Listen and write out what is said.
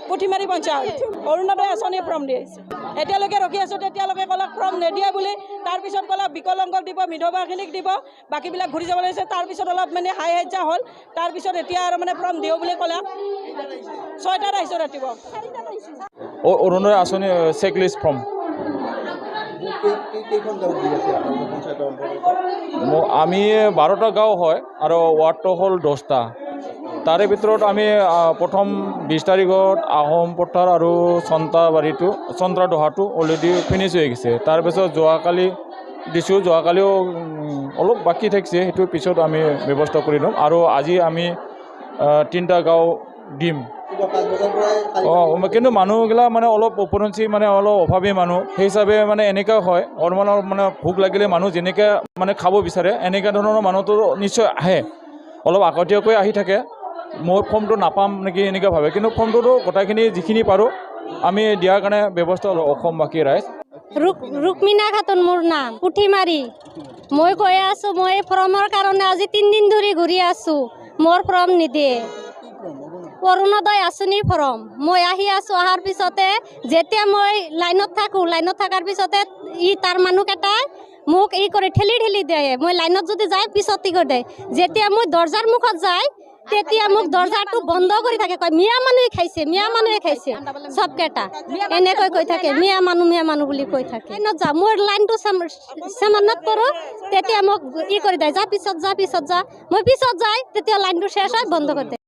পুঠিমাৰী পঞ্চায়ত অৰুণোদয় আঁচনি ফৰ্ম দিয়ে এতিয়ালৈকে ৰখি আছোঁ তেতিয়ালৈকে ক'লক ফৰ্ম নিদিয়ে বুলি তাৰপিছত ক'লক বিকলাংগক দিব বিধৱাখিনিক দিব বাকীবিলাক ঘূৰি যাব লাগিছে তাৰপিছত অলপ মানে হাই হাজ্জা হ'ল তাৰপিছত এতিয়া আৰু মানে ফৰ্ম দিওঁ বুলি ক'লে 6টাত আহিছোঁ ৰাতিপুৱা অৰুণোদয় আঁচনি চেক লিষ্ট ফৰ্ম আমি 12টা গাঁও হয় আৰু ৱাৰ্ডটো হ'ল 10টা তাৰে ভিতৰত আমি প্ৰথম 20 তাৰিখত আহোম পথাৰ আৰু চন্ত্ৰা দহাটো অলৰেডি ফিনিছ হৈ গৈছে তাৰপিছত যোৱাকালি দিছোঁ যোৱাকালিও অলপ বাকী থাকিছে সেইটো পিছত আমি ব্যৱস্থা কৰি দিম আৰু আজি আমি 3টা গাঁও দিম কিন্তু মানুহগিলা মানে অলপ উপৰঞ্চি মানে অলপ অভাৱী মানুহ সেই হিচাপে মানে এনেকুৱা হয় অলপমান মানে ভোক লাগিলে মানুহ যেনেকৈ মানে খাব বিচাৰে এনেকুৱা ধৰণৰ মানুহটো নিশ্চয় আহে অলপ আগতীয়াকৈ আহি থাকে মই ফৰ্মটো নাপাম নেকি এনেকৈ ভাবে কিন্তু ফৰ্মটোতো গোটেইখিনি যিখিনি পাৰোঁ আমি দিয়াৰ কাৰণে ব্যৱস্থা অসমবাসী ৰাইজ ৰুক্মিণা খাতুন মোৰ নাম পুঠিমাৰী মই কৈ আছোঁ মই ফৰ্মৰ কাৰণে আজি 3 দিন ধৰি ঘূৰি আছোঁ মোৰ ফৰ্ম নিদিয়ে অৰুণোদয় আঁচনি ফৰ্ম মই আহি আছোঁ অহাৰ পিছতে যেতিয়া মই লাইনত থকাৰ পিছতে তাৰ মানুহকেইটাই মোক কৰি ঠেলি দিয়ে মই লাইনত যদি যাই পিছত কৰি দিয়ে যেতিয়া মই দৰ্জাৰ মুখত যাই তেতিয়া মোক দৰ্জাটো বন্ধ কৰি থাকে কয় মিয়া মানুহে খাইছে চবকেইটা এনেকৈ কৈ থাকে মিয়া মানুহ বুলি কৈ থাকে লাইনত যা মোৰ লাইনটো চেমানত কৰোঁ তেতিয়া মোক কৰি দিয়ে যা পিছত যা মই পিছত যাই তেতিয়া লাইনটো শেষ হয় বন্ধ কৰি দিয়ে